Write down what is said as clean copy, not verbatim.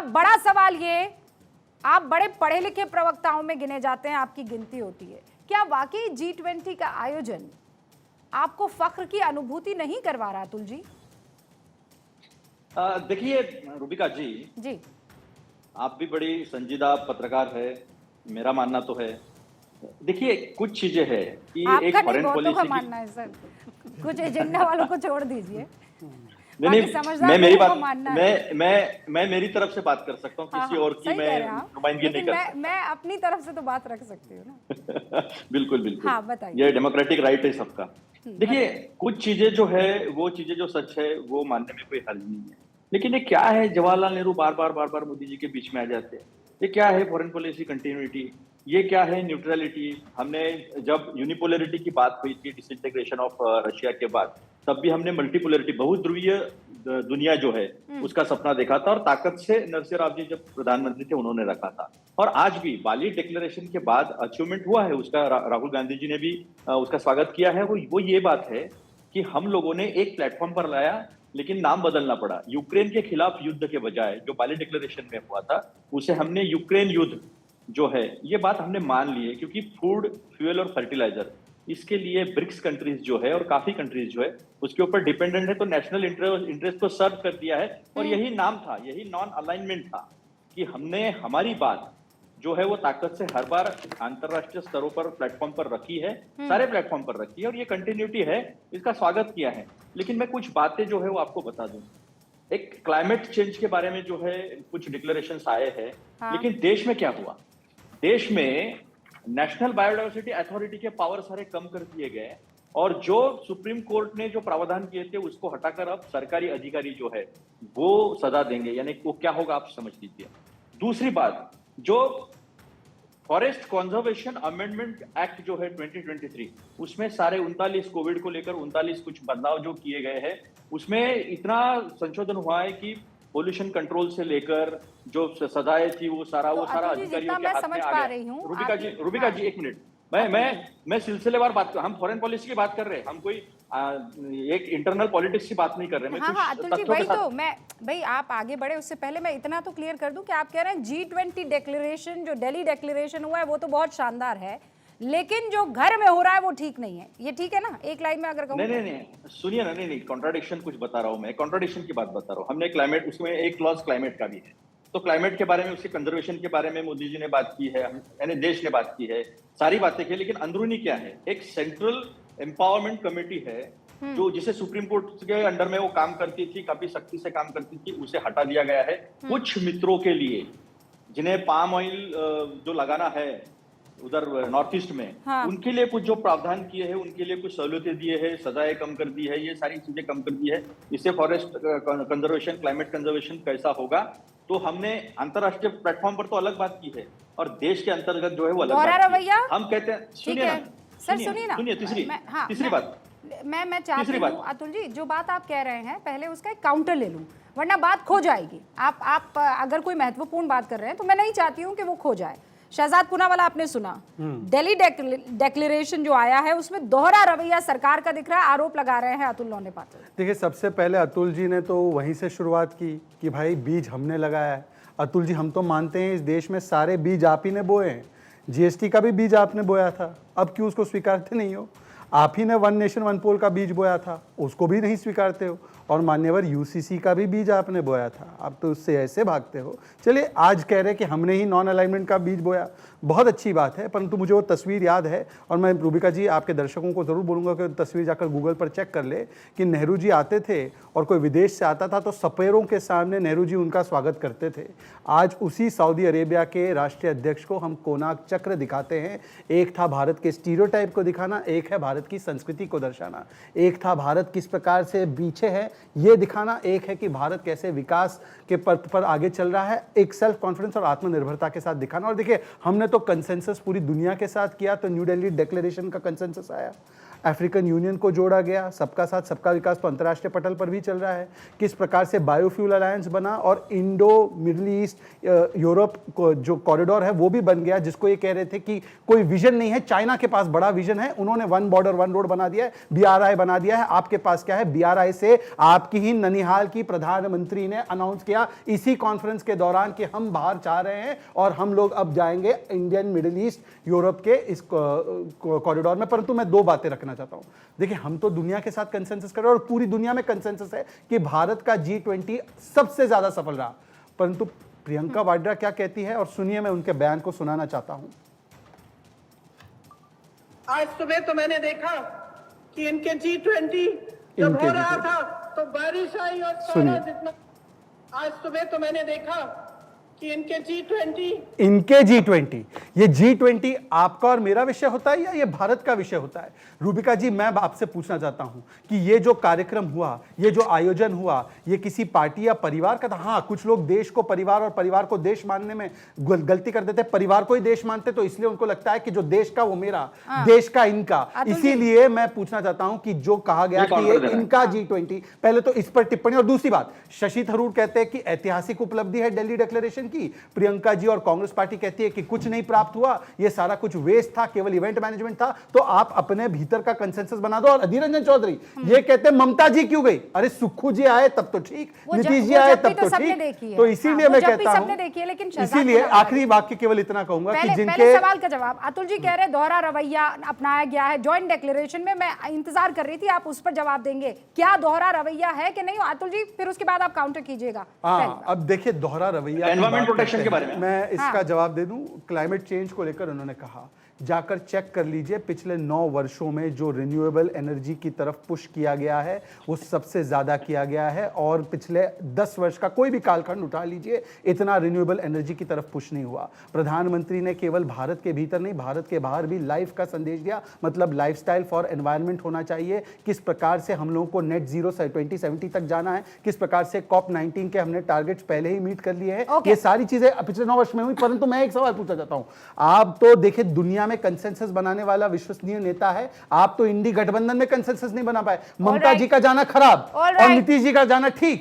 अब बड़ा सवाल ये, आप बड़े पढ़े लिखे प्रवक्ताओं में गिने जाते हैं, आपकी गिनती होती है, क्या वाकई G20 का आयोजन आपको फख्र की अनुभूति नहीं करवा रहा अतुल जी? देखिए रूबिका जी, जी आप भी बड़ी संजीदा पत्रकार है, मेरा मानना तो है। देखिए कुछ चीजें हैं कि आपका एक नहीं, फॉरेन बहुतों का पॉलिसी की मानना है सर। कुछ एजेंडा वालों को छोड़ दीजिए, नहीं बाकी नहीं समझदार मैं मेरी लोगों को बात मानना है। मैं मेरी तरफ से बात कर सकता हूँ, हाँ किसी हाँ, और की सही मैं कह रहे हैं आप, नुमाइंदगी नहीं लेकिन कर मैं सकता। मैं अपनी तरफ से तो बात रख सकती हूँ ना। बिल्कुल बिल्कुल, हाँ बताइए। ये डेमोक्रेटिक राइट है सबका। देखिए बताइए। कुछ चीजें जो है, वो चीजें जो सच है वो मानने में कोई हर्ज नहीं है, लेकिन ये क्या है, जवाहरलाल नेहरू बार बार मोदी जी के बीच में आ जाते हैं। ये क्या है फॉरेन पॉलिसी कंटिन्यूटी, ये क्या है न्यूट्रलिटी। हमने जब यूनिपोलरिटी की बात हुई थी डिसइंटीग्रेशन ऑफ रशिया के बाद, तब भी हमने मल्टीपोलरिटी, बहुध्रुवीय दुनिया जो है उसका सपना देखा था, और ताकत से नरसिंह राव जी जब प्रधानमंत्री थे उन्होंने रखा था। और आज भी बाली डिक्लेरेशन के बाद अचीवमेंट हुआ है उसका, राहुल गांधी जी ने भी उसका स्वागत किया है। वो ये बात है कि हम लोगों ने एक प्लेटफॉर्म पर लाया, लेकिन नाम बदलना पड़ा। यूक्रेन के खिलाफ युद्ध के बजाय जो बाली डिक्लेरेशन में हुआ था, उसे हमने यूक्रेन युद्ध जो है, ये बात हमने मान ली है, क्योंकि फूड, फ्यूल और फर्टिलाइजर, इसके लिए ब्रिक्स कंट्रीज जो है और काफी कंट्रीज जो है उसके ऊपर डिपेंडेंट है, तो नेशनल इंटरेस्ट को सर्व कर दिया है। और यही नाम था, यही नॉन अलाइनमेंट था कि हमने हमारी बात जो है वो ताकत से हर बार अंतरराष्ट्रीय स्तरों पर प्लेटफॉर्म पर रखी है, सारे प्लेटफॉर्म पर रखी है, और ये कंटिन्यूटी है, इसका स्वागत किया है। लेकिन मैं कुछ बातें जो है वो आपको बता दूं। एक क्लाइमेट चेंज के बारे में जो है कुछ डिक्लेरेशंस आए हैं, हाँ। लेकिन देश में क्या हुआ? देश में नेशनल बायोडायवर्सिटी अथॉरिटी के पावर सारे कम कर दिए गए, और जो सुप्रीम कोर्ट ने जो प्रावधान किए थे उसको हटाकर अब सरकारी अधिकारी जो है वो सजा देंगे, यानी वो क्या होगा आप समझ लीजिए। दूसरी बात, जो फॉरेस्ट कंजर्वेशन अमेंडमेंट एक्ट जो है 2023, उसमें सारे 39 कोविड को लेकर 39 कुछ बदलाव जो किए गए हैं, उसमें इतना संशोधन हुआ है कि पोल्यूशन कंट्रोल से लेकर जो सजाएं थी वो सारा अतुल जी, अधिकारियों जितना के मैं हाथ समझ में आ पा गया। रही हूँ रूबिका जी एक मिनट, मैं सिलसिलेवार बात कर, हम फॉरेन पॉलिसी की बात कर रहे हैं, हम कोई एक इंटरनल पॉलिटिक्स की बात नहीं कर रहे। मैं हाँ कुछ हाँ अतुल जी, तथ्यों के वही साथ तो मैं, भाई आप आगे बढ़े उससे पहले मैं इतना तो क्लियर कर दूं कि आप कह रहे हैं G20 डिक्लेरेशन, जो दिल्ली डिक्लेरेशन हुआ है वो तो बहुत शानदार है, लेकिन जो घर में हो रहा है वो ठीक नहीं है। ये ठीक है ना, एक लाइन में अगर कहूं? नहीं सुनिए ना, नहीं कॉन्ट्राडिक्शन कुछ बता रहा हूं, मैं कॉन्ट्राडिक्शन की बात बता रहा हूं। हमने क्लाइमेट, उसमें एक क्लॉज क्लाइमेट का भी है, तो क्लाइमेट के बारे में, उसके कंजर्वेशन के बारे में मोदी जी ने बात की है, यानी देश ने बात की है, सारी बातें की। लेकिन अंदरूनी क्या है, एक सेंट्रल एम्पावरमेंट कमेटी है जो, जिसे सुप्रीम कोर्ट के अंडर में वो काम करती थी, काफी सख्ती से काम करती थी, उसे हटा दिया गया है। कुछ मित्रों के लिए जिन्हें पाम ऑयल जो लगाना है उधर नॉर्थ ईस्ट में, हाँ। उनके लिए कुछ जो प्रावधान किए हैं, उनके लिए कुछ सहूलियतें दिए हैं, सजाएं कम कर दी है, ये सारी चीजें कम कर दी है। इससे फॉरेस्ट कंजर्वेशन, क्लाइमेट कंजर्वेशन कैसा होगा, तो हमने अंतरराष्ट्रीय प्लेटफॉर्म पर तो अलग बात की है, और देश के अंतर्गत जो है वो अलग बात की है। हम कहते हैं, सुनिए ना सर, सुनिए ना, सुनिए, तीसरी बात, मैं चाहती हूँ अतुल जी, जो बात आप कह रहे हैं पहले उसका एक काउंटर ले लूं, वरना बात खो जाएगी। आप अगर कोई महत्वपूर्ण बात कर रहे हैं तो मैं नहीं चाहती हूँ कि वो खो जाए। शहजाद पूनावाला, आपने सुना दिल्ली डिक्लेरेशन जो आया है उसमें दोहरा रवैया सरकार का दिख रहा है, आरोप लगा रहे हैं अतुल लोने पाटिल। देखिए, सबसे पहले अतुल जी ने तो वहीं से शुरुआत की कि भाई बीज हमने लगाया है। अतुल जी, हम तो मानते हैं इस देश में सारे बीज आप ही ने बोए हैं, जीएसटी का भी बीज आपने बोया था, अब क्यों उसको स्वीकारते नहीं हो? आप ही ने वन नेशन वन पोल का बीज बोया था, उसको भी नहीं स्वीकारते हो, और मान्यवर यूसीसी का भी बीज आपने बोया था, आप तो उससे ऐसे भागते हो। चलिए, आज कह रहे कि हमने ही नॉन अलाइनमेंट का बीज बोया, बहुत अच्छी बात है, परंतु मुझे वो तस्वीर याद है, और मैं रूबिका जी आपके दर्शकों को ज़रूर बोलूँगा कि तस्वीर जाकर गूगल पर चेक कर ले कि नेहरू जी आते थे और कोई विदेश से आता था तो सपेरों के सामने नेहरू जी उनका स्वागत करते थे। आज उसी सऊदी अरेबिया के राष्ट्रीय अध्यक्ष को हम कोनाक चक्र दिखाते हैं। एक था भारत के स्टीरियोटाइप को दिखाना, एक है भारत की संस्कृति को दर्शाना, एक था भारत किस प्रकार से पीछे है ये दिखाना, एक है कि भारत कैसे विकास के पथ पर आगे चल रहा है, एक सेल्फ कॉन्फिडेंस और आत्मनिर्भरता के साथ दिखाना। और देखिए, हमने तो कंसेंसस पूरी दुनिया के साथ किया, तो न्यू दिल्ली डिक्लेरेशन का कंसेंसस आया। अफ्रीकन यूनियन को जोड़ा गया, सबका साथ सबका विकास तो अंतर्राष्ट्रीय पटल पर भी चल रहा है, किस प्रकार से बायोफ्यूल अलायंस बना और इंडो मिडिल ईस्ट यूरोप को जो कॉरिडोर है वो भी बन गया, जिसको ये कह रहे थे कि कोई विजन नहीं है, चाइना के पास बड़ा विजन है, उन्होंने वन बॉर्डर वन रोड बना दिया है, BRI बना दिया है। आपके पास क्या है? BRI से आपकी ही ननिहाल की प्रधानमंत्री ने अनाउंस किया इसी कॉन्फ्रेंस के दौरान कि हम बाहर जा रहे हैं और हम लोग अब जाएंगे इंडियन मिडिल ईस्ट यूरोप के इस कॉरिडोर में। परंतु मैं दो बातें रखना चाहता हूं। देखिए, हम तो दुनिया के साथ कंसेंसस कर रहे हैं और पूरी दुनिया में कंसेंसस है कि भारत का G20 सबसे ज्यादा सफल रहा, परंतु प्रियंका वाड्रा क्या कहती है और सुनिए, मैं उनके बयान को सुनाना चाहता हूं। आज सुबह तो मैंने देखा कि इनके G20 जब हो रहा था तो बारिश आई और सारा जितना। आज सुबह तो मैंने देखा कि इनके G20 ये G20 आपका और मेरा विषय होता है या ये भारत का विषय होता है? रूबिका जी, मैं आपसे पूछना चाहता हूं कि ये जो कार्यक्रम हुआ, ये जो आयोजन हुआ, ये किसी पार्टी या परिवार का था? हाँ, कुछ लोग देश को परिवार और परिवार को देश मानने में गलती कर देते, परिवार को ही देश मानते, तो इसलिए उनको लगता है कि जो देश का वो मेरा, देश का इनका। इसीलिए मैं पूछना चाहता हूं कि जो कहा गया कि ये इनका G20, पहले तो इस पर टिप्पणी। और दूसरी बात, शशि थरूर कहते हैं कि ऐतिहासिक उपलब्धि है दिल्ली डिक्लेरेशन की, प्रियंका जी और कांग्रेस पार्टी कहती है कि कुछ नहीं प्राप्त हुआ, ये सारा कुछ वेस्ट था, केवल इवेंट मैनेजमेंट था। तो आप अपने भीतर का कंसेंसस बना दो। और अधीर रंजन चौधरी ये कहते हैं ममता जी क्यों गई? अरे सुक्खू जी आए तब तो ठीक, नीतीश जी आए तब तो ठीक। तो इसीलिए मैं कहता हूं, इसीलिए आखिरी वाक्य केवल इतना कहूंगा कि जिनके सवाल का जवाब अतुल जी कह रहे दोहरा रवैया अपनाया गया है जॉइंट डिक्लेरेशन में, मैं इंतजार कर रही थी आप उस पर जवाब देंगे, क्या दोहरा रवैया है कि नहीं अतुल जी? फिर उसके बाद आप काउंटर कीजिएगा। हाँ, अब देखिए, दोहरा रवैया, एनवायरमेंट प्रोटेक्शन के बारे में मैं इसका जवाब दे दूं। क्लाइमेट चेंज को लेकर उन्होंने कहा, जाकर चेक कर लीजिए पिछले 9 वर्षों में जो रिन्यूएबल एनर्जी की तरफ पुश किया गया है वो सबसे ज्यादा किया गया है, और पिछले 10 वर्ष का कोई भी कालखंड उठा लीजिए, इतना रिन्यूएबल एनर्जी की तरफ पुश नहीं हुआ। प्रधानमंत्री ने केवल भारत के भीतर नहीं, भारत के बाहर भी लाइफ का संदेश दिया, मतलब लाइफस्टाइल फॉर एनवायरनमेंट होना चाहिए, किस प्रकार से हम लोगों को नेट जीरो 2070 तक जाना है, किस प्रकार से COP19 के हमने टारगेट्स पहले ही मीट कर लिए हैं। ये सारी चीजें पिछले 9 वर्ष में हुई। परंतु मैं एक सवाल पूछना चाहता हूं, आप तो देखिए दुनिया में कंसेंसस बनाने वाला विश्वसनीय नेता है, आप तो इंडी गठबंधन में कंसेंसस नहीं बना पाए। ममता जी का जाना खराब और नीतीश जी का जाना ठीक,